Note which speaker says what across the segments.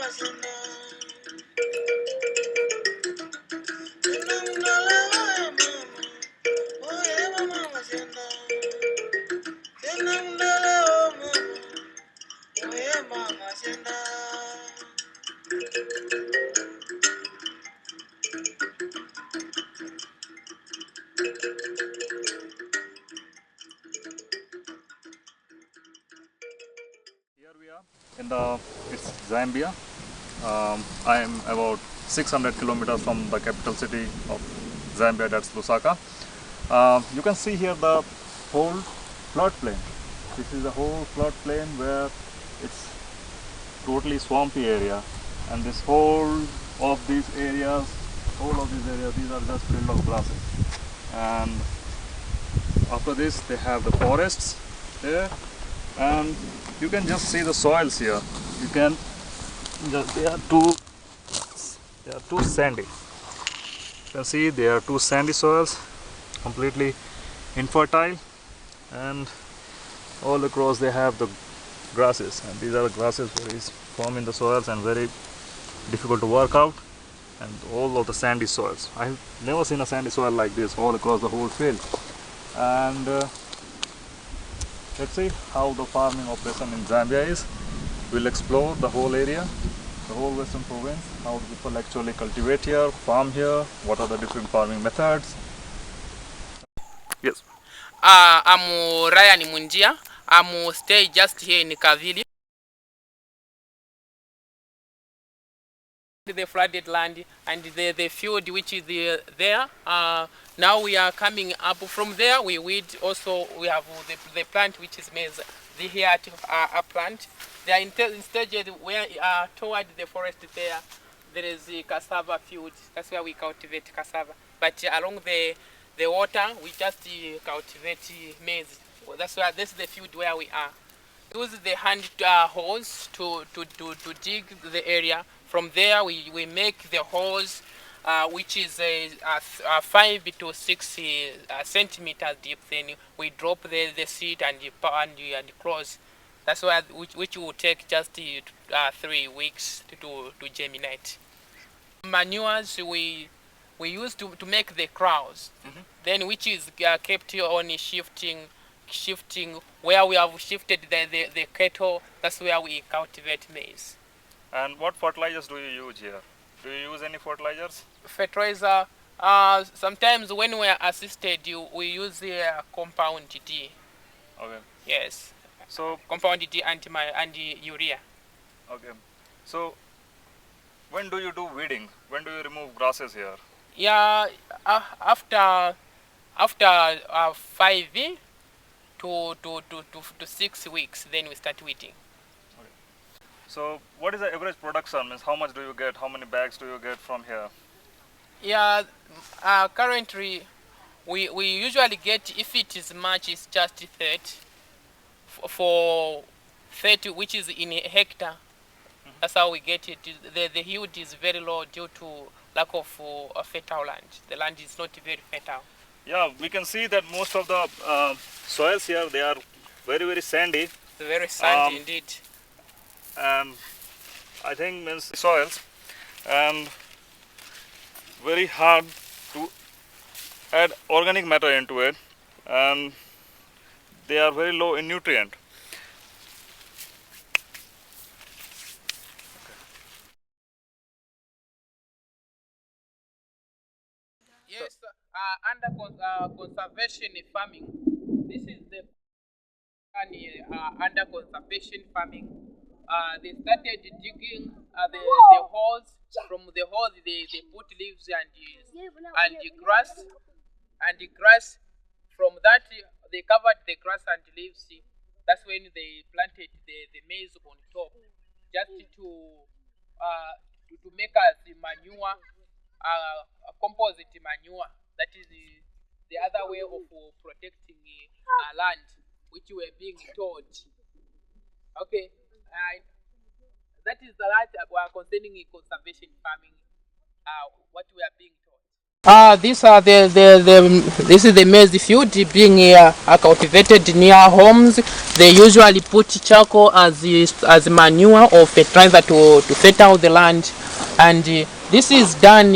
Speaker 1: Here we are in it's Zambia. I am about 600 kilometers from the capital city of Zambia, that's Lusaka. You can see here the whole floodplain. This is the whole floodplain where it's totally swampy area, and this whole of these areas, these are just filled of grasses. And after this, they have the forests there, and you can just see the soils here. You can just they are too sandy. You can see they are too sandy soils, completely infertile, and all across they have the grasses, and these are the grasses which form in the soils and very difficult to work out, and all of the sandy soils. I've never seen a sandy soil like this all across the whole field. And let's see how the farming operation in Zambia is. We'll explore the whole area, the whole western province, how people actually cultivate here, farm here, what are the different farming methods. Yes.
Speaker 2: I'm Ryan Munjia. I'm stay just here in Kavili. The flooded land and the field which is there. Now we are coming up from there. We have the plant which is maize. The here a plant. They are in stages where toward the forest there is the cassava field. That's where we cultivate cassava. But along the water we just cultivate maize. That's this is the field where we are. Use the hand hose to dig the area. From there we make the hose which is 5 to 6 centimeters deep. Then we drop the seed and close. That's why which will take just 3 weeks to germinate. Manures we use to make the crows. Then which is kept on shifting where we have shifted the cattle. That's where we cultivate maize.
Speaker 1: And what fertilizers do you use here? Do you use any fertilizers?
Speaker 2: Fertilizer, sometimes when we are assisted, we use the compound D.
Speaker 1: Okay.
Speaker 2: Yes.
Speaker 1: So
Speaker 2: compound D and urea.
Speaker 1: Okay. So when do you do weeding? When do you remove grasses here?
Speaker 2: Yeah, after 5 to 6 weeks, then we start weeding.
Speaker 1: Okay. So what is the average production? Means how much do you get? How many bags do you get from here?
Speaker 2: Yeah, currently we usually get, if it is much, it's just 30. For 30, which is in a hectare. That's how we get it. The yield is very low due to lack of fertile land. The land is not very fertile.
Speaker 1: Yeah, we can see that most of the soils here, they are very, very sandy.
Speaker 2: Very sandy indeed.
Speaker 1: And I think means soils, and very hard to add organic matter into it, and they are very low in nutrient.
Speaker 2: Yes, under conservation farming, this is the under conservation farming. They started digging the holes. From the holes, they put leaves and grass, From that, they covered the grass and leaves. That's when they planted the maize on top, just to make us the manure, a composite manure. That is the other way of protecting land, which were being taught. Okay, that is the right concerning conservation farming, what we are being taught. These are this is the maize field being cultivated near homes. They usually put charcoal as manure or fertilizer to fertile the land, and this is done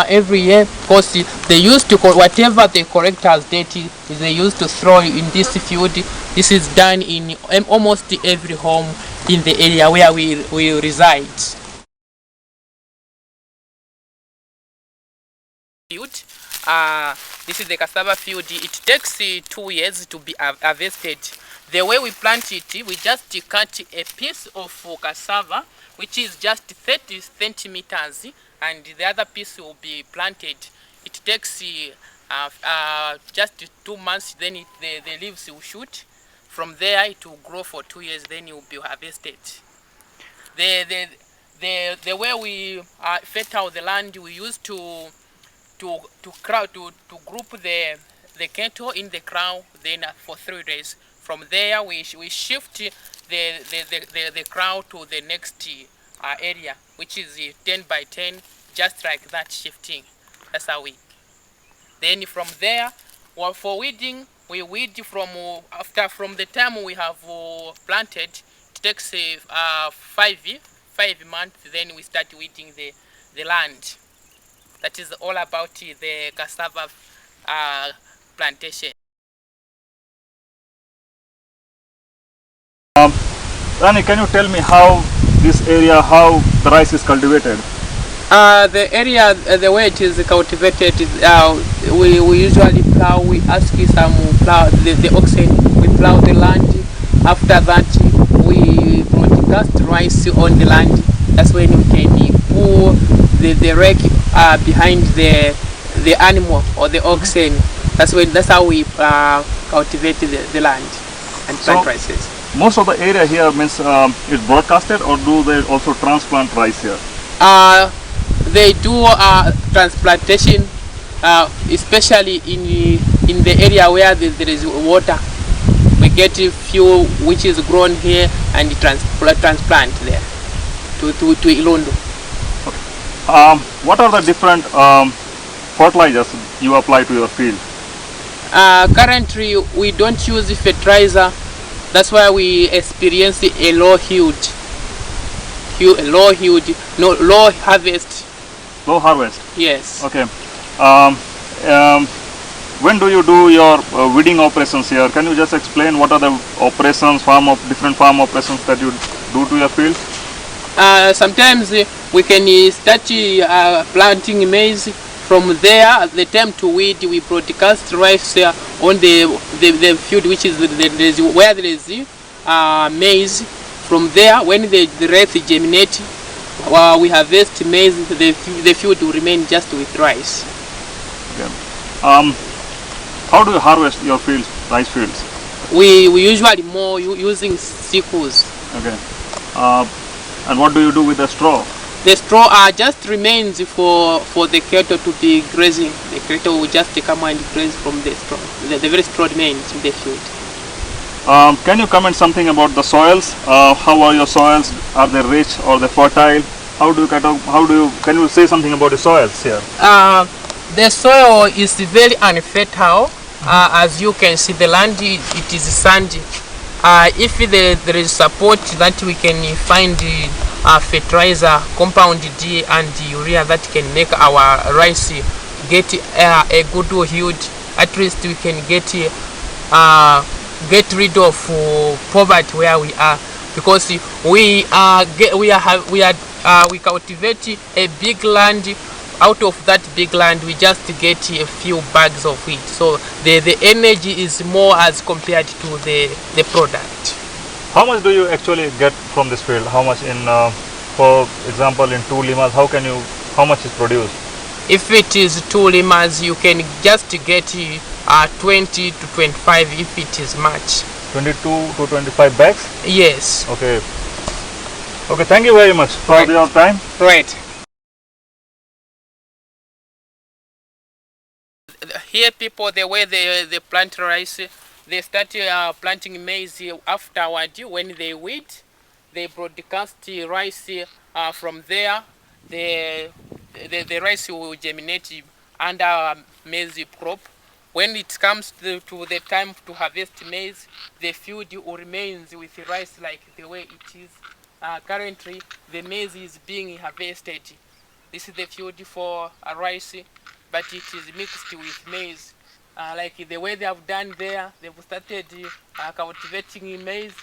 Speaker 2: every year because they used to whatever they collect as dirty they used to throw in this field. This is done in almost every home in the area where we reside. Field. This is the cassava field. It takes 2 years to be harvested. The way we plant it, we just cut a piece of cassava, which is just 30 centimeters, and the other piece will be planted. It takes just 2 months, then the leaves will shoot. From there, it will grow for 2 years, then it will be harvested. The way we fertile the land, we used to group the cattle in the crown, then for 3 days. From there we shift the crown to the next area, which is 10 by 10, just like that, shifting. That's how we. Then from there, well, for weeding, we weed from the time we have planted. It takes 5 months. Then we start weeding the land. That is all about the cassava plantation.
Speaker 1: Rani, can you tell me how this area, how the rice is cultivated?
Speaker 2: The area, the way it is cultivated, we usually plow. We ask some plow the oxen. We plow the land. After that, we broadcast rice on the land. That's when we can pour the rake behind the animal or the oxen. That's how we cultivate the land and plant rices.
Speaker 1: Most of the area here means is broadcasted, or do they also transplant rice here?
Speaker 2: They do transplantation, especially in the area where there is water. We get a few which is grown here and transplant there to Ilondo.
Speaker 1: Okay. What are the different fertilizers you apply to your field?
Speaker 2: Currently, we don't use fertilizer. That's why we experience a low yield, low harvest.
Speaker 1: Low harvest.
Speaker 2: Yes.
Speaker 1: Okay. When do you do your weeding operations here? Can you just explain what are the operations, different farm operations that you do to your field?
Speaker 2: Sometimes we can start planting maize. From there, at the time to weed, we broadcast rice on the field, which is where there is maize. From there, when the rice germinate, we harvest maize. The field will remain just with rice.
Speaker 1: Okay. How do you harvest your fields, rice fields?
Speaker 2: We usually more using sickles.
Speaker 1: Okay. And what do you do with the straw?
Speaker 2: The straw just remains for the cattle to be grazing. The cattle will just come and graze from the straw. The very straw remains in the field.
Speaker 1: Can you comment something about the soils? How are your soils? Are they rich or they fertile? Can you say something about the soils here?
Speaker 2: The soil is very unfertile. As you can see, the land it is sandy. If there is support that we can find fertilizer, compound D and urea that can make our rice get a good yield, at least we can get rid of poverty where we are, because we cultivate a big land. Out of that big land, we just get a few bags of it. So the energy is more as compared to the product.
Speaker 1: How much do you actually get from this field? How much for example, in 2 limas, how much is produced?
Speaker 2: If it is 2 limas, you can just get 20 to 25 if it is much.
Speaker 1: 22 to 25 bags?
Speaker 2: Yes.
Speaker 1: Okay. Okay, thank you very much for your time.
Speaker 2: Right. Here people, the way they plant rice, they start planting maize afterward. When they weed, they broadcast rice. From there, the rice will germinate under our maize crop. When it comes to the time to harvest maize, the field remains with rice like the way it is. Currently, the maize is being harvested. This is the field for rice, but it is mixed with maize. Like the way they have done there, they've started cultivating maize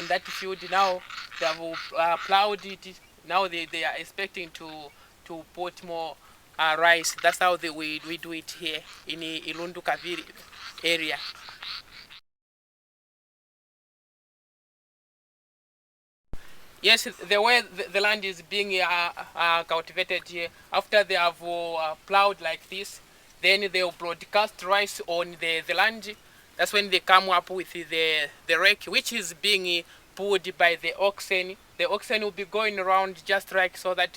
Speaker 2: on that field. Now they have plowed it. Now they are expecting to put more rice. That's how we do it here in Ilundu Kaviri area. Yes, the way the land is being cultivated here, after they have plowed like this, then they will broadcast rice on the land. That's when they come up with the rake, which is being pulled by the oxen. The oxen will be going around just right so that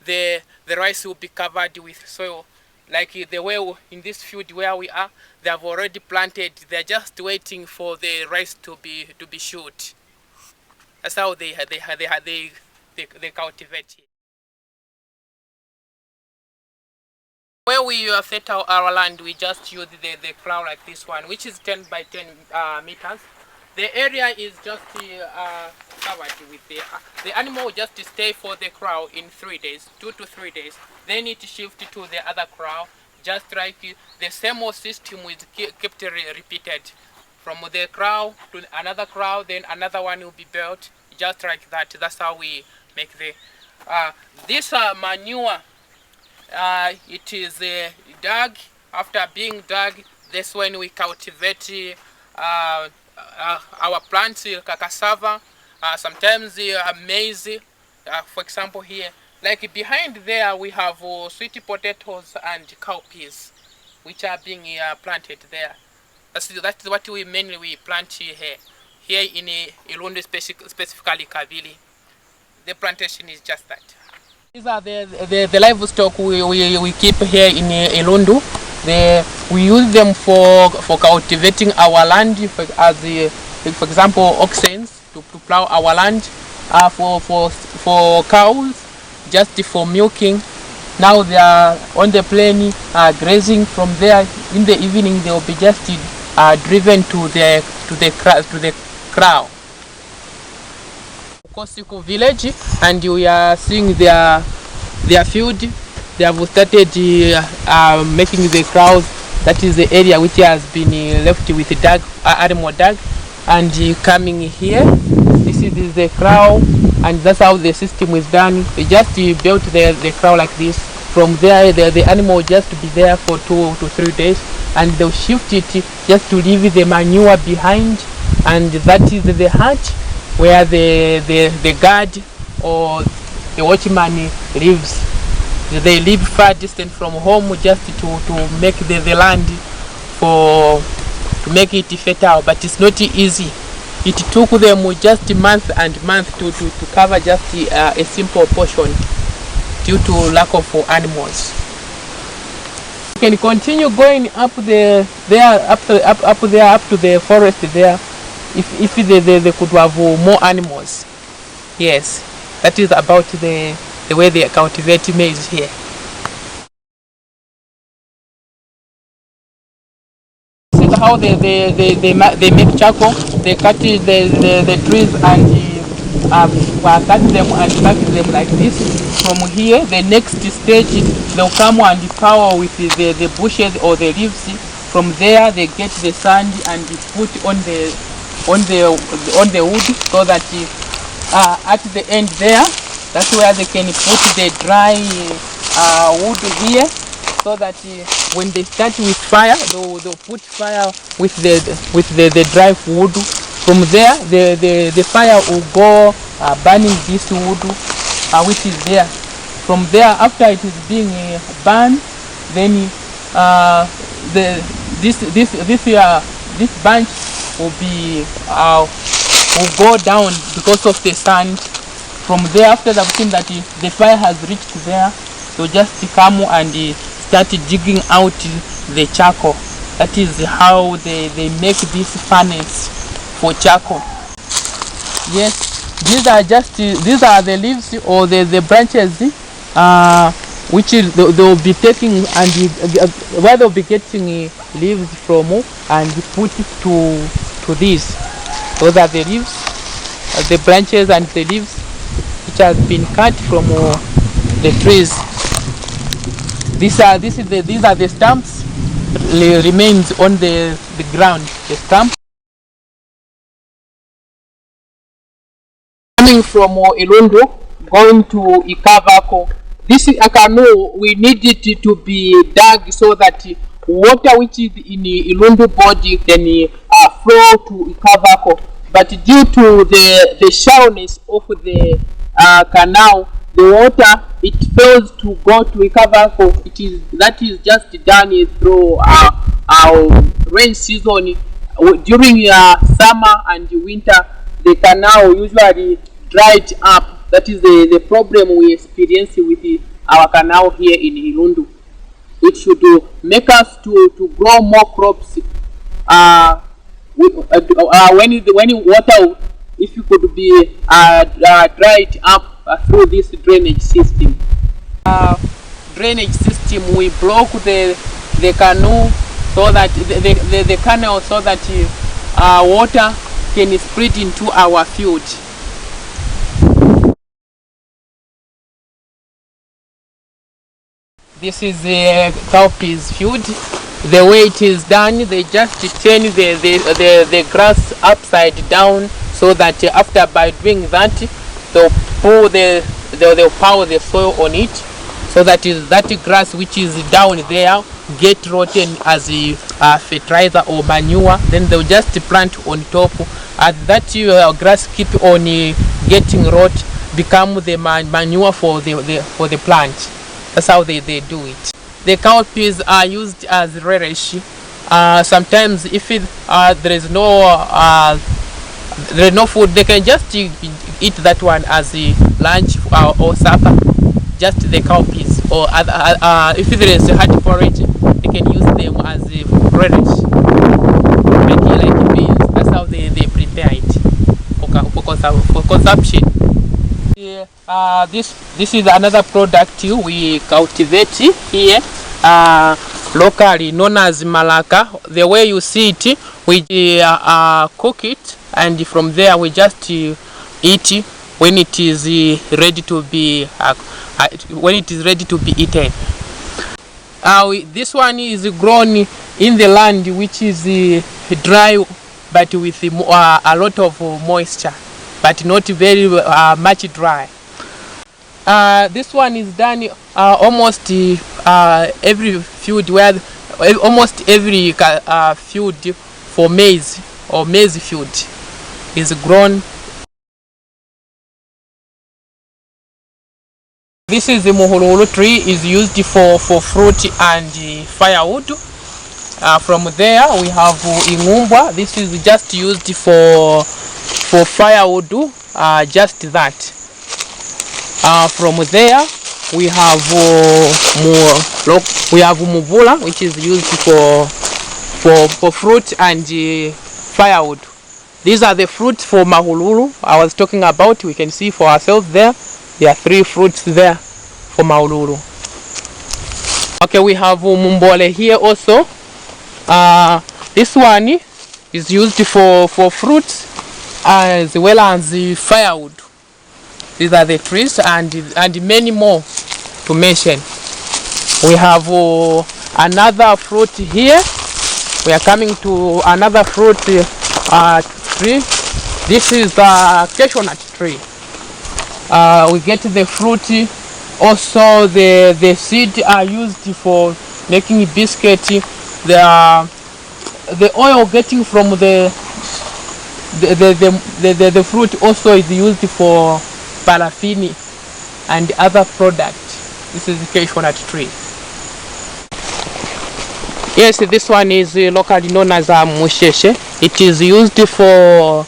Speaker 2: the rice will be covered with soil. Like the way in this field where we are, they have already planted. They're just waiting for the rice to be shoot. That's how they cultivate it. Where we set our land, we just use the crown like this one, which is 10 by 10 meters. The area is just covered with the animal just stay for the crow in 3 days, 2 to 3 days. Then it shifts to the other crow, just like the same system is kept repeated. From the crow to another crow, then another one will be built, just like that. That's how we make the this manure. It is dug. After being dug, that's when we cultivate our plants, cassava, sometimes maize. For example, here, like behind there, we have sweet potatoes and cowpeas, which are being planted there. That's what we mainly plant here in Ilundu, specifically Kavili. The plantation is just that. These are the livestock we keep here in Ilundu. We use them for cultivating our land, for example, oxen to plow our land, for cows, just for milking. Now they are on the plain grazing. From there, in the evening, they will be just driven to the crow. Kosiku village, and we are seeing their field. They have started making the crows. That is the area which has been left with the animal dug, and coming here. This is the crow, and that's how the system is done. They just built the crow like this. From there, the animal will just be there for 2 to 3 days, and they'll shift it just to leave the manure behind, and that is the hutch where the guard or the watchman lives. They live far distant from home just to make the land to make it fertile, but it's not easy. It took them just month and month to cover just a simple portion due to lack of animals. You can continue going up up to the forest there if they could have more animals. Yes, that is about the way they cultivate maize here. This is how they make charcoal. They cut the trees and cut them and pack them like this. From here, the next stage, they'll come and power with the bushes or the leaves. From there, they get the sand and put on the wood, so that at the end there, that's where they can put the dry wood here, so that when they start with fire, they'll put fire with the dry wood. From there, the fire will go burning this wood, which is there. From there, after it is being burned, then this bunch will go down because of the sand. From there, after they've seen that the fire has reached there, they'll just come and start digging out the charcoal. That is how they make this furnace for charcoal. Yes, these are the leaves or the branches which is they'll be taking, and where they'll be getting leaves from, and put it to this. Those are the leaves, the branches and the leaves which has been cut from the trees. These are the stumps remains on the ground. The stump coming from Ilundo going to Ikavako. This canoe, we need it to be dug so that water which is in Ilundo body can flow to Ikavako. But due to the shallowness of the canal, the water, it fails to go to Ikavako. That is just done through our rain season. During summer and winter, the canal usually dried up. That is the problem we experience with our canal here in Ilundo. It should make us to grow more crops. When water, if you could be dried up through this drainage system. We block the canoe so that the canal, so that water can spread into our field. This is the cowpeas field. The way it is done, they just turn the grass upside down, so that after by doing that, they'll pour they'll power the soil on it, so that that grass which is down there get rotten as a fertilizer or manure. Then they'll just plant on top, and that grass keep on getting rot, become the manure for the plant. That's how they do it. The cowpeas are used as relish. Sometimes if there is no food, they can just eat that one as a lunch or supper. Just the cowpeas, or if there is a hard porridge, they can use them as a relish, like beans. That's how they prepare it for consumption. This is another product we cultivate here locally, known as malaka. The way you see it, we cook it, and from there we just eat when it is ready to be eaten. This one is grown in the land which is dry, but with a lot of moisture, but not very much dry. This one is done almost every field, where almost every field for maize or maize field is grown. This is the muhululu tree, is used for fruit and firewood. From there we have ingumbwa. This is just used for firewood, just that. From there we have muvula, which is used for fruit and firewood. These are the fruits for mahululu I was talking about. We can see for ourselves there. There are 3 fruits there for mahululu. Okay, we have mumbole here also. This one is used for fruits as well as the firewood. These are the trees and many more to mention. We have another fruit here. We are coming to another fruit tree. This is the cashew nut tree. We get the fruit. Also the seed are used for making biscuit. The oil getting from the fruit also is used for paraffin and other products. This is the cashew nut tree. Yes, this one is locally known as musheshe. It is used for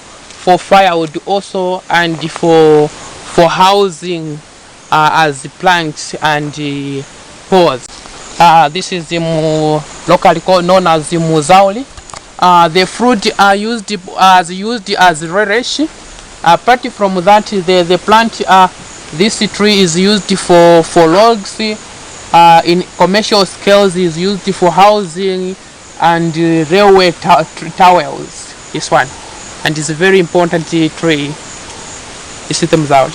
Speaker 2: firewood also, and for housing as plants and pots. This is the locally known as the muzauli. The fruit are used as relish. Apart from that, the plant, this tree is used for logs, in commercial scales is used for housing and railway towers. This one, and it's a very important tree. You see them out.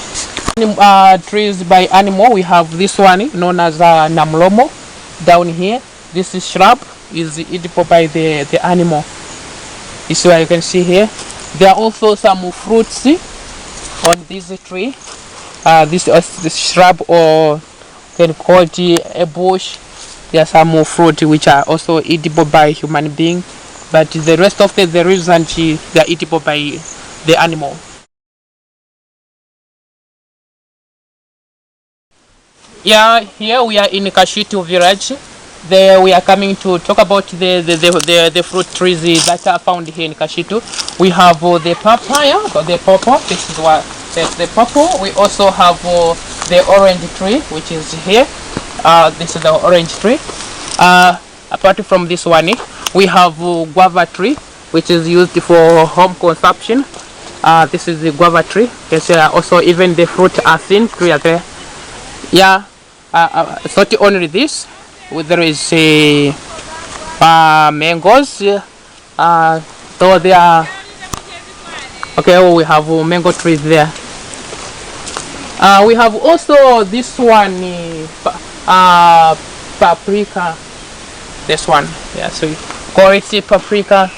Speaker 2: Trees by animal, we have this one known as namlomo down here. This is shrub, is edible by the animal. This is what you can see here. There are also some fruits on this tree. This shrub, or can call it a bush. There are some fruit which are also edible by human being, but the rest of the reason they are edible by the animal. Yeah, here we are in Kashitu village. There we are coming to talk about the fruit trees that are found here in Kashitu. We have the papaya, the pawpaw. This is what the pawpaw. We also have the orange tree, which is here. This is the orange tree. Apart from this one, we have guava tree, which is used for home consumption. This is the guava tree. Yes, also even the fruit are seen tree are there. Yeah, it's not only this. There is mangoes. So they are okay. Oh, we have mango trees there. We have also this one, paprika. This one, yeah. So we call it paprika.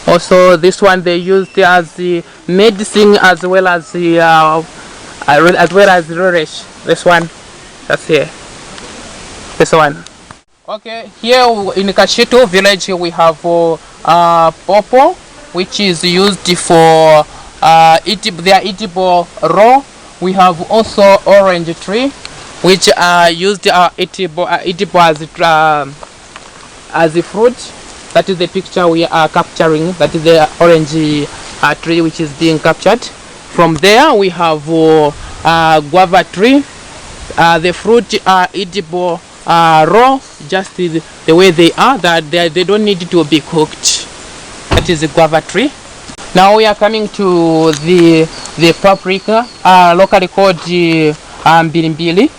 Speaker 2: Also, this one they used as the medicine as well as the relish. This one, that's here. This one. Okay, here in Kashitu village we have pawpaw, which is used for they are edible raw. We have also orange tree, which are used edible as a fruit. That is the picture we are capturing. That is the orange tree which is being captured. From there we have guava tree. The fruit are edible raw, just the way they are. That they don't need to be cooked. That is the guava tree. Now we are coming to the paprika, locally called mbili.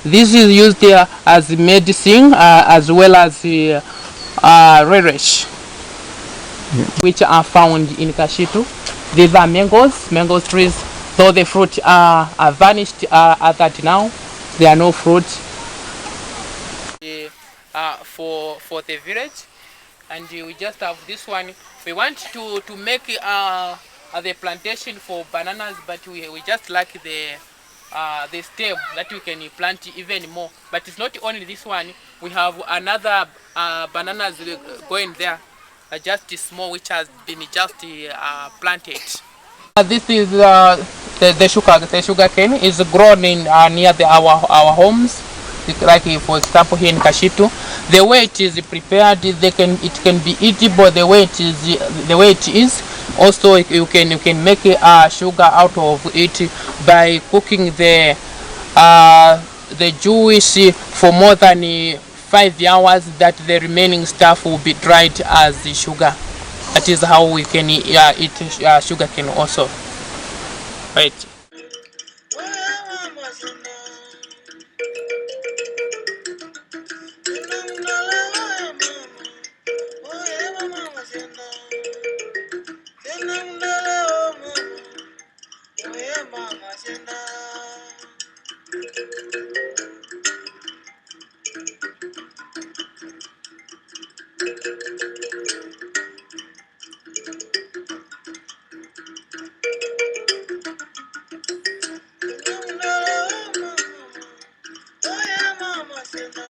Speaker 2: This is used as medicine as well as relish, which are found in Kashitu. These are mango trees. Though the fruit are vanished at that now, there are no fruit. For the village, and we just have this one. We want to make the plantation for bananas, but we just like the stem that we can plant even more. But it's not only this one. We have another bananas going there, just small, which has been just planted. This is the sugar. The sugar cane is grown in near our homes. Like for example here in Kashitu, the way it is prepared, it can be eatable the way it is. Also, you can make sugar out of it by cooking the juice for more than 5 hours. That the remaining stuff will be dried as the sugar. That is how we can eat sugar cane also. Right.